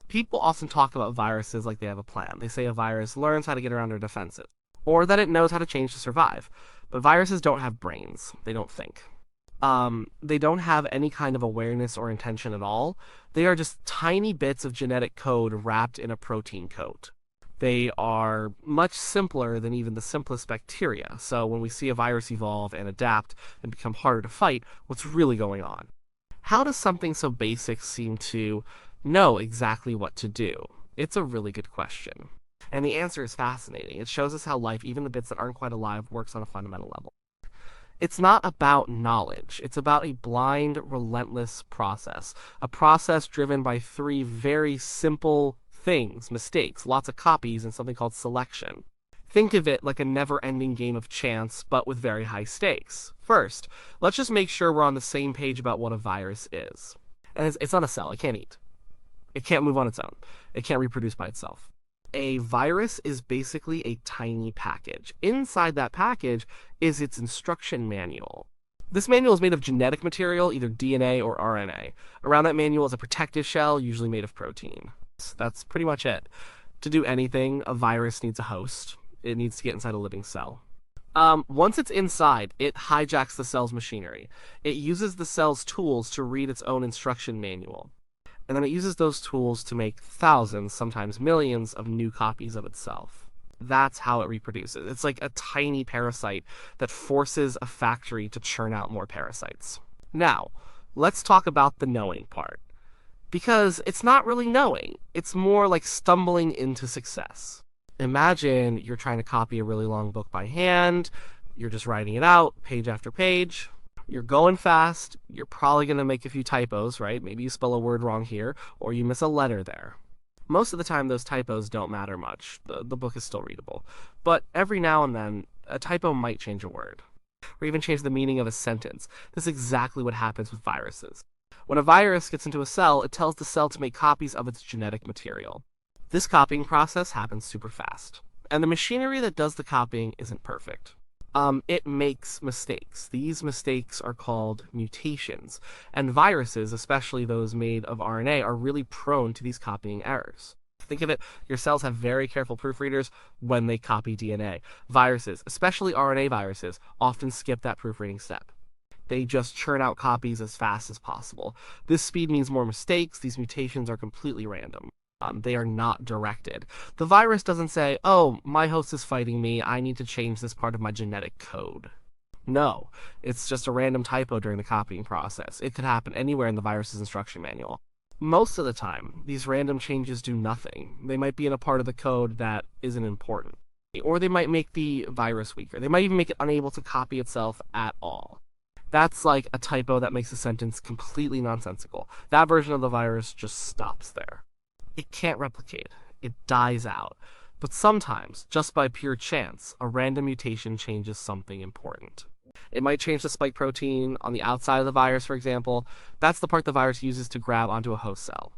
People often talk about viruses like they have a plan. They say a virus learns how to get around their defenses, or that it knows how to change to survive. But viruses don't have brains. They don't think. They don't have any kind of awareness or intention at all. They are just tiny bits of genetic code wrapped in a protein coat. They are much simpler than even the simplest bacteria. So when we see a virus evolve and adapt and become harder to fight, what's really going on? How does something so basic seem to know exactly what to do? It's a really good question. And the answer is fascinating. It shows us how life, even the bits that aren't quite alive, works on a fundamental level. It's not about knowledge. It's about a blind, relentless process. A process driven by three very simple things: mistakes, lots of copies, and something called selection. Think of it like a never-ending game of chance, but with very high stakes. First, let's just make sure we're on the same page about what a virus is. And it's not a cell. It can't eat. It can't move on its own. It can't reproduce by itself. A virus is basically a tiny package. Inside that package is its instruction manual. This manual is made of genetic material, either DNA or RNA. Around that manual is a protective shell, usually made of protein. That's pretty much it. To do anything, a virus needs a host. It needs to get inside a living cell. Once it's inside, it hijacks the cell's machinery. It uses the cell's tools to read its own instruction manual. And then it uses those tools to make thousands, sometimes millions, of new copies of itself. That's how it reproduces. It's like a tiny parasite that forces a factory to churn out more parasites. Now, let's talk about the knowing part. Because it's not really knowing, it's more like stumbling into success. Imagine you're trying to copy a really long book by hand, you're just writing it out, page after page. You're going fast, you're probably going to make a few typos, right? Maybe you spell a word wrong here, or you miss a letter there. Most of the time, those typos don't matter much. The book is still readable. But every now and then, a typo might change a word, or even change the meaning of a sentence. This is exactly what happens with viruses. When a virus gets into a cell, it tells the cell to make copies of its genetic material. This copying process happens super fast, and the machinery that does the copying isn't perfect. It makes mistakes. These mistakes are called mutations, and viruses, especially those made of RNA, are really prone to these copying errors. Think of it, your cells have very careful proofreaders when they copy DNA. Viruses, especially RNA viruses, often skip that proofreading step. They just churn out copies as fast as possible. This speed means more mistakes. These mutations are completely random. They are not directed. The virus doesn't say, oh, my host is fighting me, I need to change this part of my genetic code. No, it's just a random typo during the copying process. It could happen anywhere in the virus's instruction manual. Most of the time, these random changes do nothing. They might be in a part of the code that isn't important. Or they might make the virus weaker. They might even make it unable to copy itself at all. That's like a typo that makes a sentence completely nonsensical. That version of the virus just stops there. It can't replicate. It dies out. But sometimes, just by pure chance, a random mutation changes something important. It might change the spike protein on the outside of the virus, for example. That's the part the virus uses to grab onto a host cell.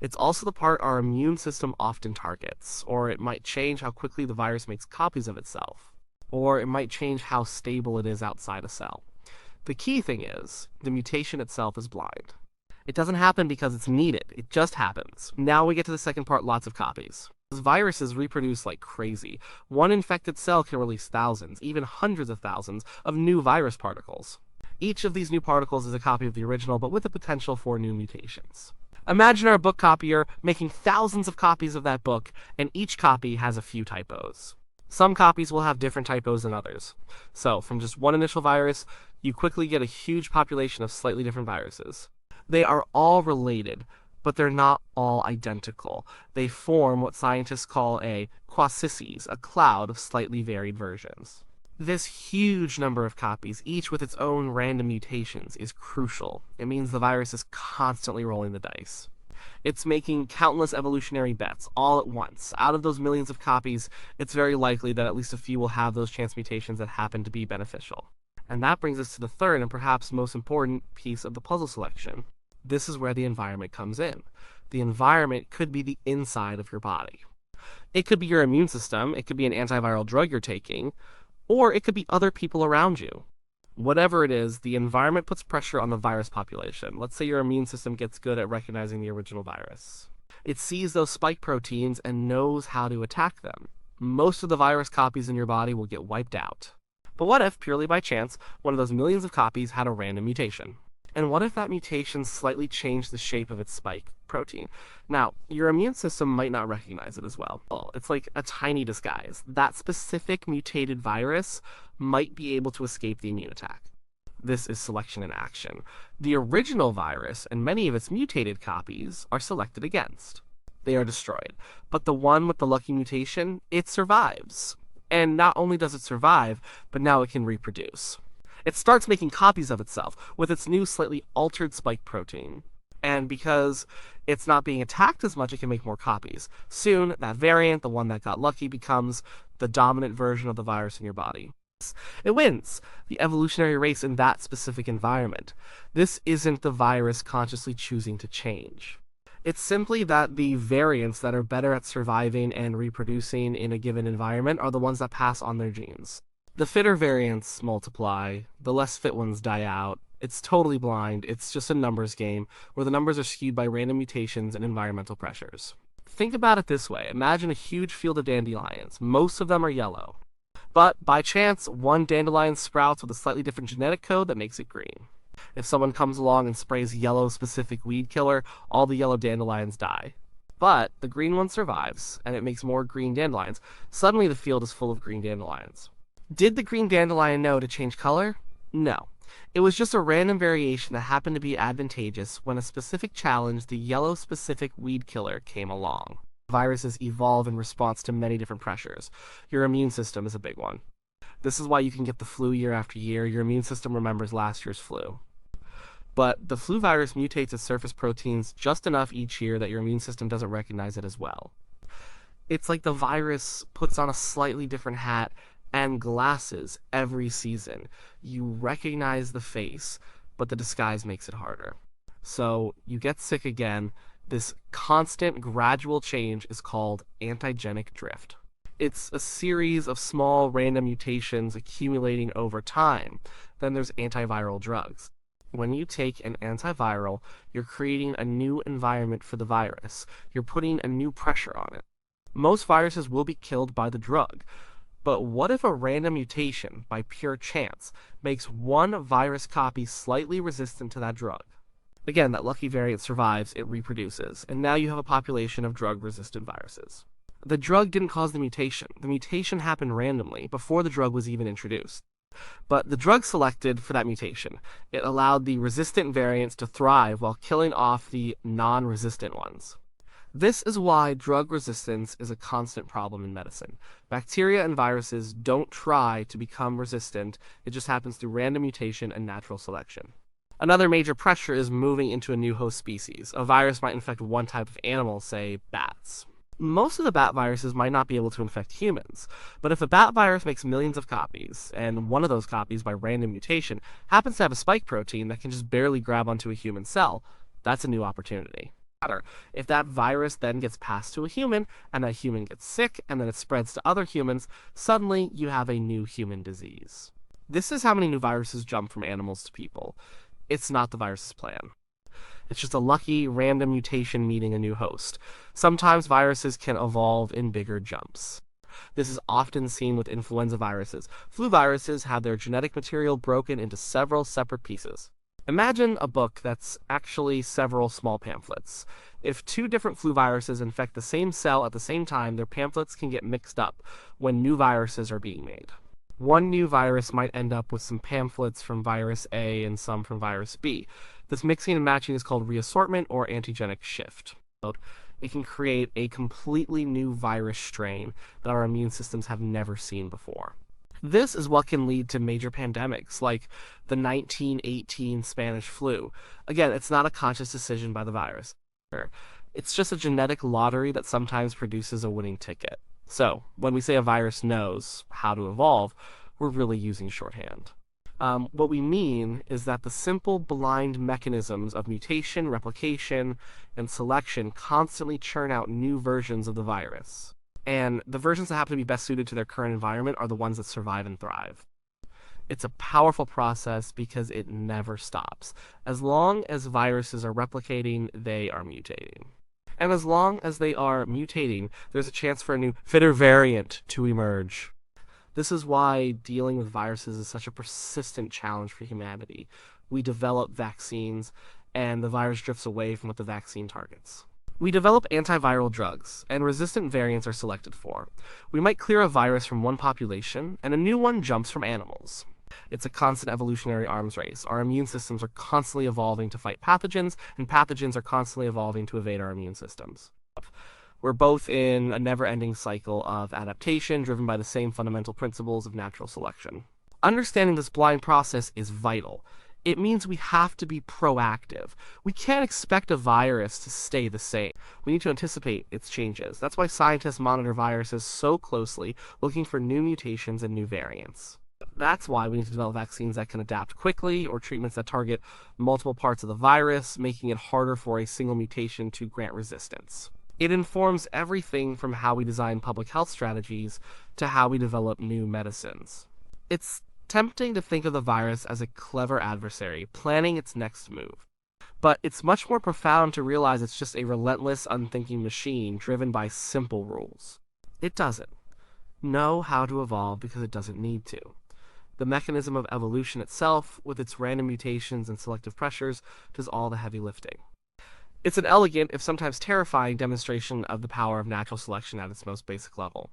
It's also the part our immune system often targets, or it might change how quickly the virus makes copies of itself, or it might change how stable it is outside a cell. The key thing is, the mutation itself is blind. It doesn't happen because it's needed. It just happens. Now we get to the second part, lots of copies. Viruses reproduce like crazy. One infected cell can release thousands, even hundreds of thousands, of new virus particles. Each of these new particles is a copy of the original, but with the potential for new mutations. Imagine our book copier making thousands of copies of that book, and each copy has a few typos. Some copies will have different typos than others. So, from just one initial virus, you quickly get a huge population of slightly different viruses. They are all related, but they're not all identical. They form what scientists call a quasices, a cloud of slightly varied versions. This huge number of copies, each with its own random mutations, is crucial. It means the virus is constantly rolling the dice. It's making countless evolutionary bets all at once. Out of those millions of copies, it's very likely that at least a few will have those chance mutations that happen to be beneficial. And that brings us to the third and perhaps most important piece of the puzzle selection. This is where the environment comes in. The environment could be the inside of your body. It could be your immune system, it could be an antiviral drug you're taking, or it could be other people around you. Whatever it is, the environment puts pressure on the virus population. Let's say your immune system gets good at recognizing the original virus. It sees those spike proteins and knows how to attack them. Most of the virus copies in your body will get wiped out. But what if, purely by chance, one of those millions of copies had a random mutation? And what if that mutation slightly changed the shape of its spike protein? Now, your immune system might not recognize it as well. It's like a tiny disguise. That specific mutated virus might be able to escape the immune attack. This is selection in action. The original virus and many of its mutated copies are selected against. They are destroyed. But the one with the lucky mutation, it survives. And not only does it survive, but now it can reproduce. It starts making copies of itself with its new slightly altered spike protein. And because it's not being attacked as much, it can make more copies. Soon, that variant, the one that got lucky, becomes the dominant version of the virus in your body. It wins the evolutionary race in that specific environment. This isn't the virus consciously choosing to change. It's simply that the variants that are better at surviving and reproducing in a given environment are the ones that pass on their genes. The fitter variants multiply, the less fit ones die out. It's totally blind, it's just a numbers game, where the numbers are skewed by random mutations and environmental pressures. Think about it this way. Imagine a huge field of dandelions. Most of them are yellow. But by chance, one dandelion sprouts with a slightly different genetic code that makes it green. If someone comes along and sprays yellow-specific weed killer, all the yellow dandelions die. But the green one survives, and it makes more green dandelions. Suddenly the field is full of green dandelions. Did the green dandelion know to change color? No. It was just a random variation that happened to be advantageous when a specific challenge, the yellow-specific weed killer, came along. Viruses evolve in response to many different pressures. Your immune system is a big one. This is why you can get the flu year after year. Your immune system remembers last year's flu. But the flu virus mutates its surface proteins just enough each year that your immune system doesn't recognize it as well. It's like the virus puts on a slightly different hat and glasses every season. You recognize the face, but the disguise makes it harder. So you get sick again. This constant, gradual change is called antigenic drift. It's a series of small, random mutations accumulating over time. Then there's antiviral drugs. When you take an antiviral, you're creating a new environment for the virus. You're putting a new pressure on it. Most viruses will be killed by the drug. But what if a random mutation, by pure chance, makes one virus copy slightly resistant to that drug? Again, that lucky variant survives, it reproduces, and now you have a population of drug-resistant viruses. The drug didn't cause the mutation. The mutation happened randomly, before the drug was even introduced. But the drug selected for that mutation. It allowed the resistant variants to thrive while killing off the non-resistant ones. This is why drug resistance is a constant problem in medicine. Bacteria and viruses don't try to become resistant, it just happens through random mutation and natural selection. Another major pressure is moving into a new host species. A virus might infect one type of animal, say bats. Most of the bat viruses might not be able to infect humans, but if a bat virus makes millions of copies, and one of those copies, by random mutation, happens to have a spike protein that can just barely grab onto a human cell, that's a new opportunity. If that virus then gets passed to a human, and that human gets sick, and then it spreads to other humans, suddenly you have a new human disease. This is how many new viruses jump from animals to people. It's not the virus's plan. It's just a lucky, random mutation meeting a new host. Sometimes viruses can evolve in bigger jumps. This is often seen with influenza viruses. Flu viruses have their genetic material broken into several separate pieces. Imagine a book that's actually several small pamphlets. If two different flu viruses infect the same cell at the same time, their pamphlets can get mixed up when new viruses are being made. One new virus might end up with some pamphlets from virus A and some from virus B. This mixing and matching is called reassortment or antigenic shift. It can create a completely new virus strain that our immune systems have never seen before. This is what can lead to major pandemics like the 1918 Spanish flu. Again, it's not a conscious decision by the virus. It's just a genetic lottery that sometimes produces a winning ticket. So, when we say a virus knows how to evolve, we're really using shorthand. What we mean is that the simple blind mechanisms of mutation, replication, and selection constantly churn out new versions of the virus. And the versions that happen to be best suited to their current environment are the ones that survive and thrive. It's a powerful process because it never stops. As long as viruses are replicating, they are mutating. And as long as they are mutating, there's a chance for a new, fitter variant to emerge. This is why dealing with viruses is such a persistent challenge for humanity. We develop vaccines, and the virus drifts away from what the vaccine targets. We develop antiviral drugs, and resistant variants are selected for. We might clear a virus from one population, and a new one jumps from animals. It's a constant evolutionary arms race. Our immune systems are constantly evolving to fight pathogens, and pathogens are constantly evolving to evade our immune systems. We're both in a never-ending cycle of adaptation driven by the same fundamental principles of natural selection. Understanding this blind process is vital. It means we have to be proactive. We can't expect a virus to stay the same. We need to anticipate its changes. That's why scientists monitor viruses so closely, looking for new mutations and new variants. That's why we need to develop vaccines that can adapt quickly, or treatments that target multiple parts of the virus, making it harder for a single mutation to grant resistance. It informs everything from how we design public health strategies to how we develop new medicines. It's tempting to think of the virus as a clever adversary, planning its next move. But it's much more profound to realize it's just a relentless, unthinking machine driven by simple rules. It doesn't know how to evolve because it doesn't need to. The mechanism of evolution itself, with its random mutations and selective pressures, does all the heavy lifting. It's an elegant, if sometimes terrifying, demonstration of the power of natural selection at its most basic level.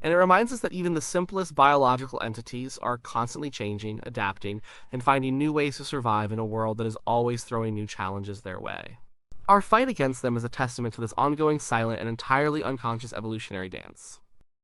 And it reminds us that even the simplest biological entities are constantly changing, adapting, and finding new ways to survive in a world that is always throwing new challenges their way. Our fight against them is a testament to this ongoing, silent, and entirely unconscious evolutionary dance.